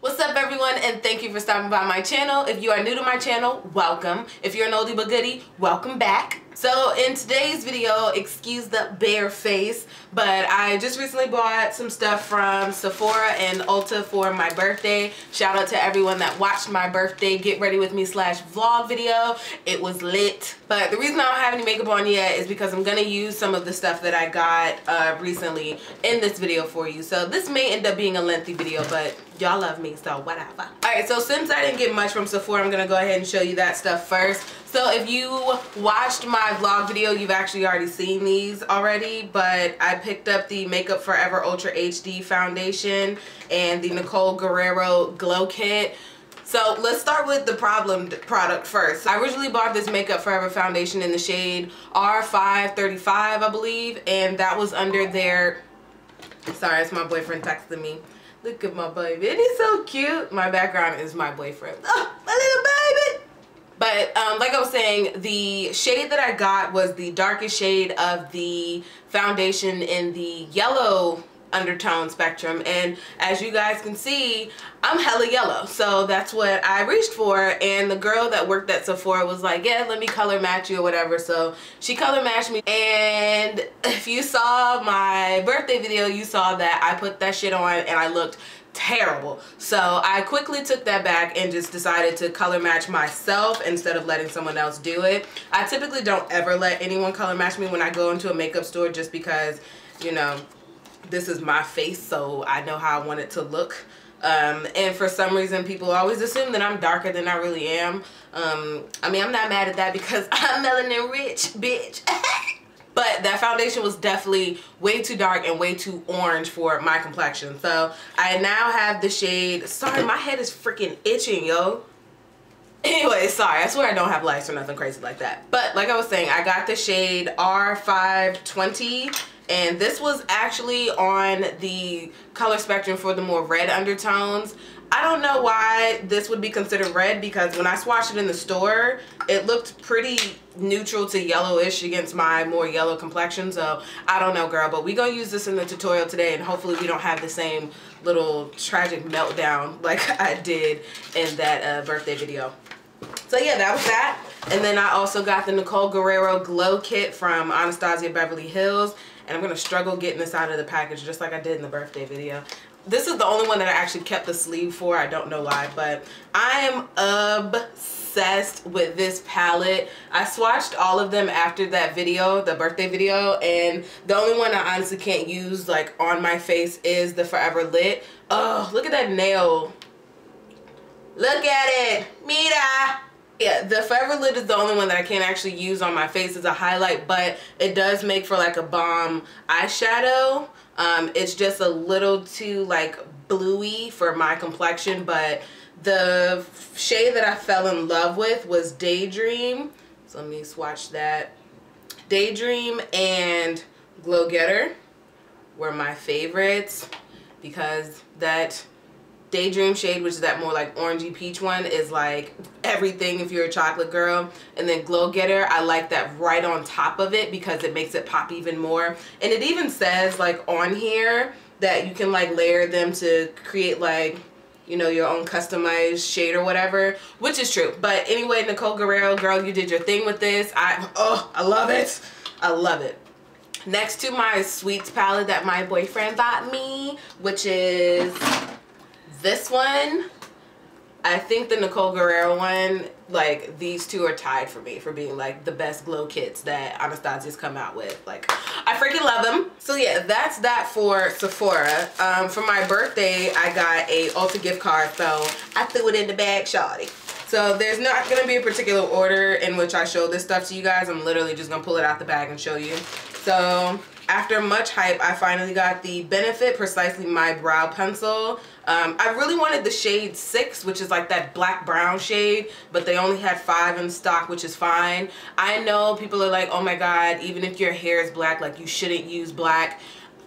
What's up everyone, and thank you for stopping by my channel. If you are new to my channel, welcome. If you're an oldie but goodie, welcome back. So in today's video, excuse the bare face, but I just recently bought some stuff from Sephora and Ulta for my birthday. Shout out to everyone that watched my birthday get ready with me / vlog video. It was lit. But the reason I don't have any makeup on yet is because I'm gonna use some of the stuff that I got recently in this video for you. So this may end up being a lengthy video, but y'all love me, so whatever. Alright, so since I didn't get much from Sephora, I'm gonna go ahead and show you that stuff first. So if you watched my vlog video, you've actually already seen these already, but I picked up the Makeup Forever Ultra HD foundation and the Nicole Guerrero Glow Kit. So let's start with the problem product first. I originally bought this Makeup Forever foundation in the shade R535, I believe, and that was under their, sorry, it's my boyfriend texting me. Look at my baby, isn't he so cute? My background is my boyfriend. Oh, my little baby! But like I was saying, the shade that I got was the darkest shade of the foundation in the yellow undertone spectrum, and as you guys can see, I'm hella yellow, so that's what I reached for. And the girl that worked at Sephora was like, yeah, let me color match you or whatever, so she color matched me. And if you saw my birthday video, you saw that I put that shit on and I looked terrible. So I quickly took that back and just decided to color match myself instead of letting someone else do it. I typically don't ever let anyone color match me when I go into a makeup store, just because, you know, this is my face, so I know how I want it to look. And for some reason people always assume that I'm darker than I really am. I mean, I'm not mad at that because I'm melanin rich, bitch. But that foundation was definitely way too dark and way too orange for my complexion. So I now have the shade, sorry, my head is freaking itching, yo. Anyway, sorry, I swear I don't have lice or nothing crazy like that. But like I was saying, I got the shade R520, and this was actually on the color spectrum for the more red undertones. I don't know why this would be considered red, because when I swatched it in the store, it looked pretty neutral to yellowish against my more yellow complexion. So I don't know, girl, but we're gonna use this in the tutorial today, and hopefully we don't have the same little tragic meltdown like I did in that birthday video. So yeah, that was that. And then I also got the Nicole Guerrero Glow Kit from Anastasia Beverly Hills, and I'm gonna struggle getting this out of the package just like I did in the birthday video. This is the only one that I actually kept the sleeve for. I don't know why, but I am obsessed with this palette. I swatched all of them after that video, the birthday video, and the only one I honestly can't use like on my face is the Forever Lit. Oh, look at that nail. Look at it, mira. Yeah, the Forever Lit is the only one that I can't actually use on my face as a highlight, but it does make for like a bomb eyeshadow. It's just a little too like bluey for my complexion, but the shade that I fell in love with was Daydream. So let me swatch that. Daydream and Glow Getter were my favorites, because that Daydream shade, which is that more like orangey peach one, is like everything if you're a chocolate girl. And then Glow Getter, I like that right on top of it because it makes it pop even more. And it even says like on here that you can like layer them to create like, you know, your own customized shade or whatever, which is true. But anyway, Nicole Guerrero, girl, you did your thing with this. I love it. I love it. Next to my Sweets palette that my boyfriend bought me, which is this one. I think the Nicole Guerrero one, like these two are tied for me for being like the best glow kits that Anastasia's come out with. Like, I freaking love them. So yeah, that's that for Sephora. For my birthday, I got a Ulta gift card, so I threw it in the bag, shawty. So there's not gonna be a particular order in which I show this stuff to you guys. I'm literally just gonna pull it out the bag and show you. So after much hype, I finally got the Benefit Precisely My Brow Pencil. I really wanted the shade 6, which is like that black brown shade, but they only had 5 in stock, which is fine. I know people are like, oh my god, even if your hair is black, like you shouldn't use black.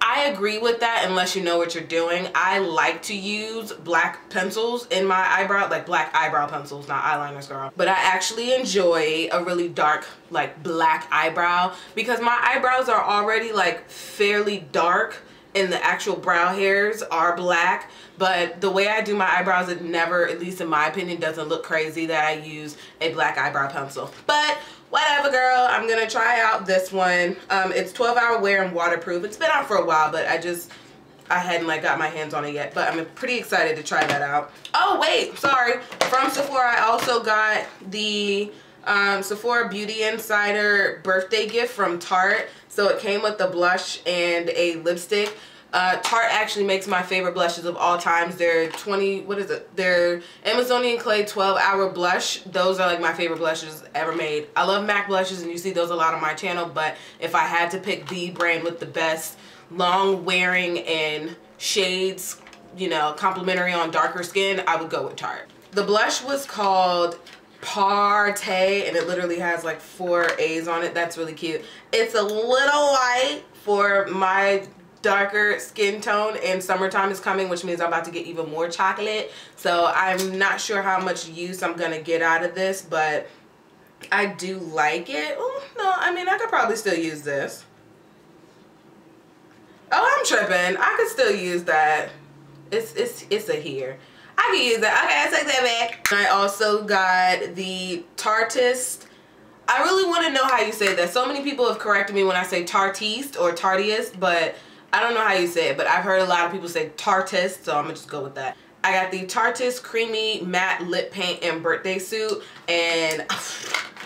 I agree with that unless you know what you're doing. I like to use black pencils in my eyebrow, like black eyebrow pencils, not eyeliners, girl. But I actually enjoy a really dark, like black eyebrow, because my eyebrows are already like fairly dark and the actual brow hairs are black, but the way I do my eyebrows, it never, at least in my opinion, doesn't look crazy that I use a black eyebrow pencil. But whatever, girl. I'm gonna try out this one. It's 12-hour wear and waterproof. It's been out for a while, but I hadn't like got my hands on it yet, but I'm pretty excited to try that out. Oh wait, sorry. From Sephora, I also got the Sephora Beauty Insider birthday gift from Tarte. So it came with the blush and a lipstick. Tarte actually makes my favorite blushes of all times. They're They're Amazonian Clay 12-hour blush. Those are like my favorite blushes ever made. I love MAC blushes, and you see those a lot on my channel, but if I had to pick the brand with the best long wearing and shades, you know, complimentary on darker skin, I would go with Tarte. The blush was called Partay, and it literally has like 4 A's on it. That's really cute. It's a little light for my darker skin tone, and summertime is coming, which means I'm about to get even more chocolate. So I'm not sure how much use I'm gonna get out of this, but I do like it. Oh no, I mean, I could probably still use this. Oh, I'm tripping. I could still use that. It's a here. I can use that. Okay, I take that back. I also got the Tartist. I really want to know how you say that. So many people have corrected me when I say Tartiste or Tartiest, but I don't know how you say it. But I've heard a lot of people say Tartist, so I'm gonna just go with that. I got the Tartist Creamy Matte Lip Paint and Birthday Suit, and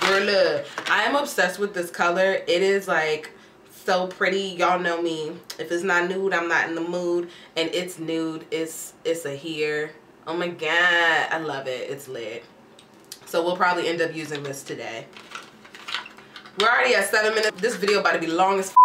girl, I am obsessed with this color. It is like so pretty. Y'all know me. If it's not nude, I'm not in the mood, and it's nude. It's a here. Oh my god, I love it. It's lit. So we'll probably end up using this today. We're already at 7 minutes. This video about to be long as f.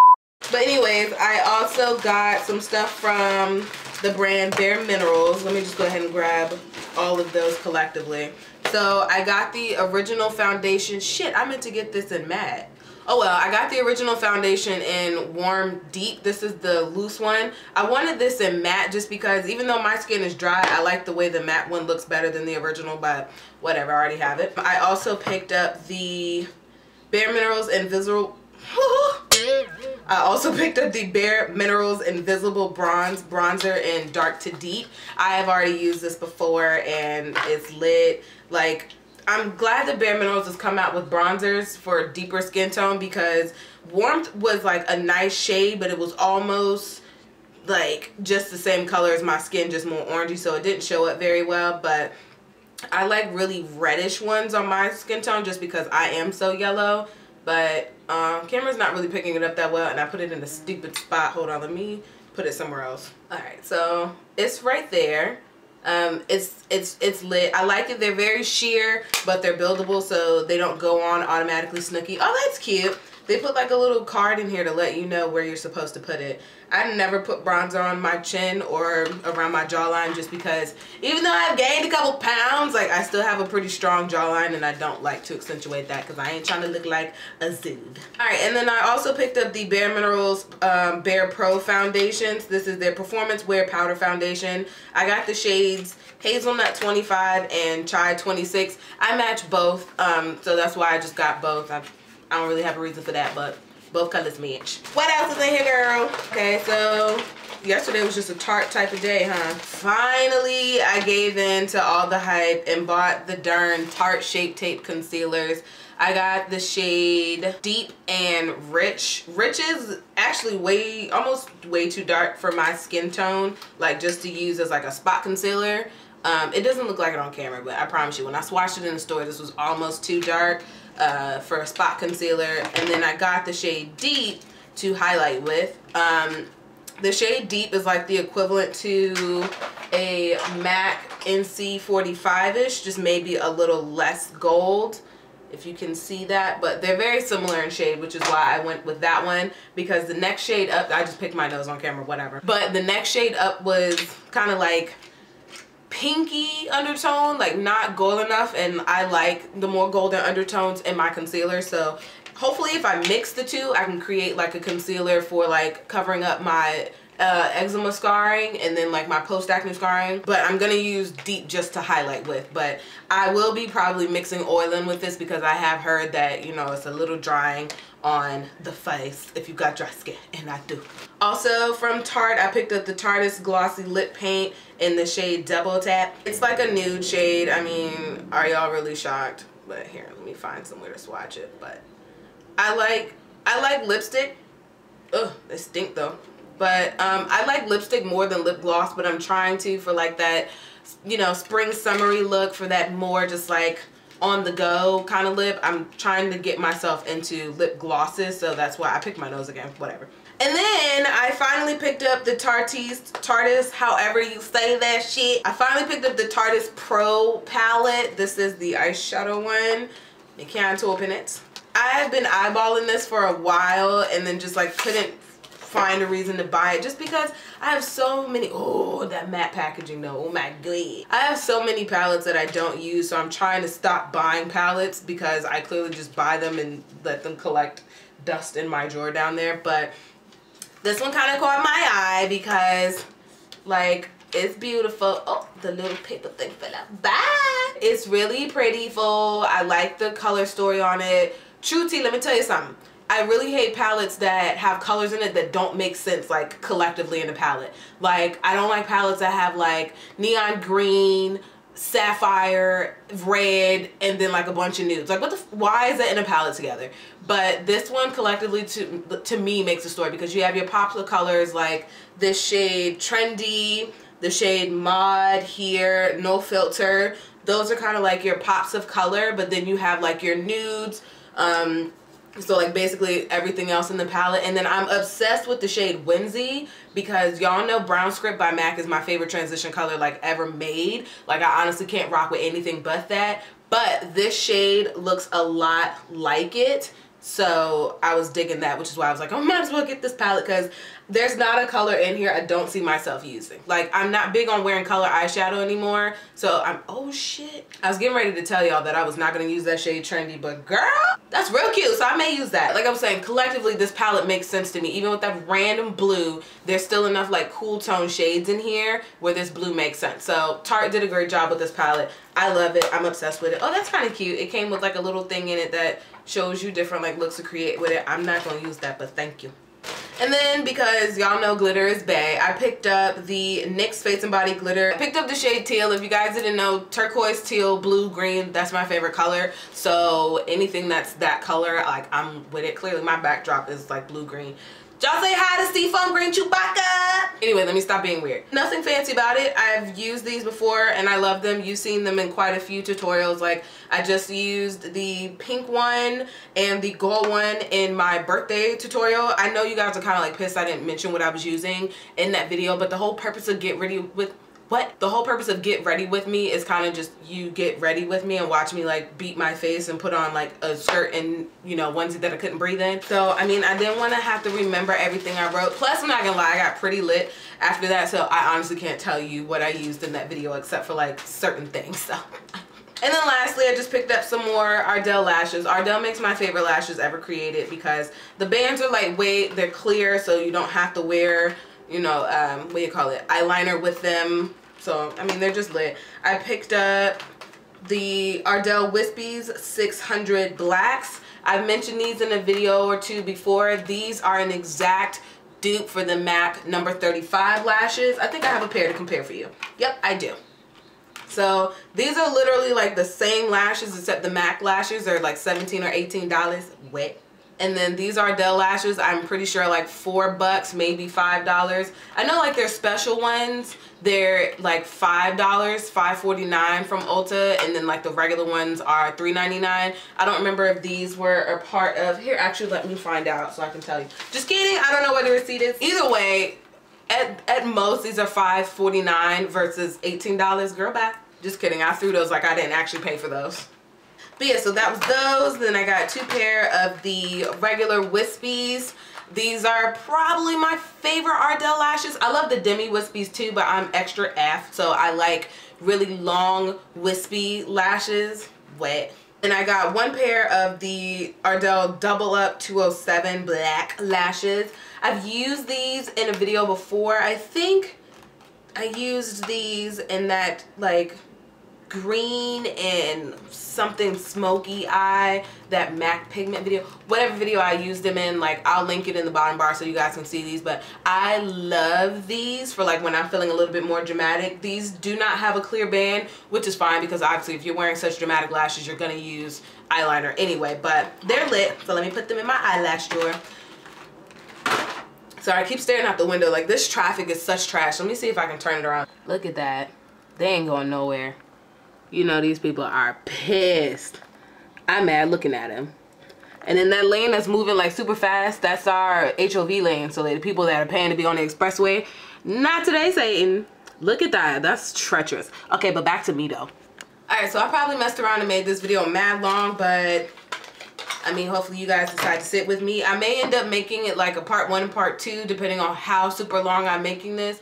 But anyways, I also got some stuff from the brand Bare Minerals. Let me just go ahead and grab all of those collectively. So I got the original foundation. Shit, I meant to get this in matte. Oh well, I got the original foundation in Warm Deep. This is the loose one. I wanted this in matte just because even though my skin is dry, I like the way the matte one looks better than the original, but whatever, I already have it. I also picked up the Bare Minerals Invisible... I also picked up the Bare Minerals Invisible Bronzer in Dark to Deep. I have already used this before and it's lit. Like, I'm glad that Bare Minerals has come out with bronzers for a deeper skin tone, because Warmth was like a nice shade, but it was almost like just the same color as my skin, just more orangey, so it didn't show up very well. But I like really reddish ones on my skin tone just because I am so yellow. But camera's not really picking it up that well, and I put it in a stupid spot. Hold on, let me put it somewhere else. Alright, so it's right there. It's lit. I like it. They're very sheer, but they're buildable, so they don't go on automatically snooky. Oh, that's cute. They put like a little card in here to let you know where you're supposed to put it. I never put bronzer on my chin or around my jawline just because even though I've gained a couple pounds, like I still have a pretty strong jawline, and I don't like to accentuate that because I ain't trying to look like a zood. Alright, and then I also picked up the Bare Minerals Bare Pro foundations. This is their Performance Wear Powder Foundation. I got the shades Hazelnut 25 and Chai 26. I match both, so that's why I just got both. I don't really have a reason for that, but both colors match. What else is in here, girl? Okay, so yesterday was just a Tarte type of day, huh? Finally, I gave in to all the hype and bought the darn Tarte Shape Tape concealers. I got the shade Deep and Rich. Rich is actually almost way too dark for my skin tone, like just to use as like a spot concealer. It doesn't look like it on camera, but I promise you, when I swatched it in the store, this was almost too dark for a spot concealer. And then I got the shade Deep to highlight with. The shade Deep is like the equivalent to a MAC NC45-ish, just maybe a little less gold, if you can see that. But they're very similar in shade, which is why I went with that one, because the next shade up, I just picked my nose on camera, whatever. But the next shade up was kind of like pinky undertone, like not gold enough, and I like the more golden undertones in my concealer. So hopefully if I mix the two, I can create like a concealer for like covering up my eczema scarring and then like my post-acne scarring. But I'm gonna use Deep just to highlight with. But I will be probably mixing oil in with this because I have heard that, you know, it's a little drying on the face if you got dry skin, and I do. Also from Tarte, I picked up the Tarte's Glossy Lip Paint in the shade Double Tap. It's like a nude shade. I mean, are y'all really shocked? But here, let me find somewhere to swatch it. But I like lipstick. Ugh, they stink though. But I like lipstick more than lip gloss, but I'm trying to for like that, you know, spring summery look, for that more just like on the go kind of lip. I'm trying to get myself into lip glosses, so that's why I picked my nose again, whatever. And then I finally picked up the Tarte's, however you say that shit. I finally picked up the Tarte's Pro palette. This is the eyeshadow one. You can't open it. I have been eyeballing this for a while and then just like couldn't find a reason to buy it, just because I have so many. Oh, that matte packaging though, oh my god. I have so many palettes that I don't use, so I'm trying to stop buying palettes because I clearly just buy them and let them collect dust in my drawer down there. But this one kind of caught my eye because like it's beautiful. Oh, the little paper thing fell out. Bye. It's really pretty full. I like the color story on it. True tea, let me tell you something. I really hate palettes that have colors in it that don't make sense like collectively in a palette. Like I don't like palettes that have like neon green, sapphire, red, and then like a bunch of nudes. Like what the why is that in a palette together? But this one collectively to me makes a story, because you have your pops of colors like this shade Trendy, the shade Mod here, No Filter. Those are kind of like your pops of color, but then you have like your nudes, so like basically everything else in the palette. And then I'm obsessed with the shade Whimsy, because y'all know Brown Script by MAC is my favorite transition color like ever made. Like I honestly can't rock with anything but that. But this shade looks a lot like it. So I was digging that, which is why I was like, I might as well get this palette, because there's not a color in here I don't see myself using. Like I'm not big on wearing color eyeshadow anymore. So oh shit. I was getting ready to tell y'all that I was not going to use that shade Trendy, but girl, that's real cute. So I may use that. Like I'm saying, collectively this palette makes sense to me. Even with that random blue, there's still enough like cool tone shades in here where this blue makes sense. So Tarte did a great job with this palette. I love it. I'm obsessed with it. Oh, that's kind of cute. It came with like a little thing in it that shows you different like looks to create with it. I'm not going to use that, but thank you. And then because y'all know glitter is bae, I picked up the NYX Face and Body glitter. I picked up the shade teal. If you guys didn't know, turquoise, teal, blue, green, that's my favorite color. So anything that's that color, like I'm with it. Clearly my backdrop is like blue green. Y'all say hi to Seafoam Green Chewbacca. Anyway, let me stop being weird. Nothing fancy about it. I've used these before and I love them. You've seen them in quite a few tutorials. Like I just used the pink one and the gold one in my birthday tutorial. I know you guys are kind of like pissed I didn't mention what I was using in that video, but the whole purpose of Get Ready With Me is kind of just you get ready with me and watch me like beat my face and put on like a skirt and, you know, onesie that I couldn't breathe in. So I mean, I didn't want to have to remember everything I wrote. Plus I'm not gonna lie, I got pretty lit after that, so I honestly can't tell you what I used in that video except for like certain things. So and then lastly, I just picked up some more Ardell lashes. Ardell makes my favorite lashes ever created because the bands are lightweight, they're clear, so you don't have to wear, you know, what do you call it, eyeliner with them. So, I mean, they're just lit. I picked up the Ardell Wispies 600 Blacks. I've mentioned these in a video or two before. These are an exact dupe for the MAC number 35 lashes. I think I have a pair to compare for you. Yep, I do. So, these are literally like the same lashes, except the MAC lashes are like $17 or $18 wet. And then these Ardell lashes, I'm pretty sure like $4, maybe $5. I know like their special ones, they're like $5, $5.49 from Ulta, and then like the regular ones are $3.99. I don't remember if these were a part of, here actually let me find out so I can tell you. Just kidding, I don't know what the receipt is. Either way, at most these are $5.49 versus $18. Girl, bye. Just kidding, I threw those like I didn't actually pay for those. But yeah, so that was those. Then I got 2 pair of the regular Wispies. These are probably my favorite Ardell lashes. I love the Demi Wispies too, but I'm extra F, so I like really long wispy lashes. Wet. And I got 1 pair of the Ardell Double Up 207 Black lashes. I've used these in a video before. I think I used these in that like green and something smoky eye, that MAC pigment video, whatever video I used them in, like I'll link it in the bottom bar so you guys can see these. But I love these for like when I'm feeling a little bit more dramatic. These do not have a clear band, which is fine because obviously if you're wearing such dramatic lashes you're gonna use eyeliner anyway, but they're lit. So let me put them in my eyelash drawer. Sorry, I keep staring out the window. Like, this traffic is such trash. Let me see if I can turn it around. Look at that. They ain't going nowhere. You know these people are pissed. I'm mad looking at him. And then that lane that's moving like super fast, that's our HOV lane. So the people that are paying to be on the expressway, not today, Satan. Look at that. That's treacherous. Okay, but back to me though. Alright, so I probably messed around and made this video mad long, but I mean, hopefully you guys decide to sit with me. I may end up making it like a part 1 and part 2 depending on how super long I'm making this.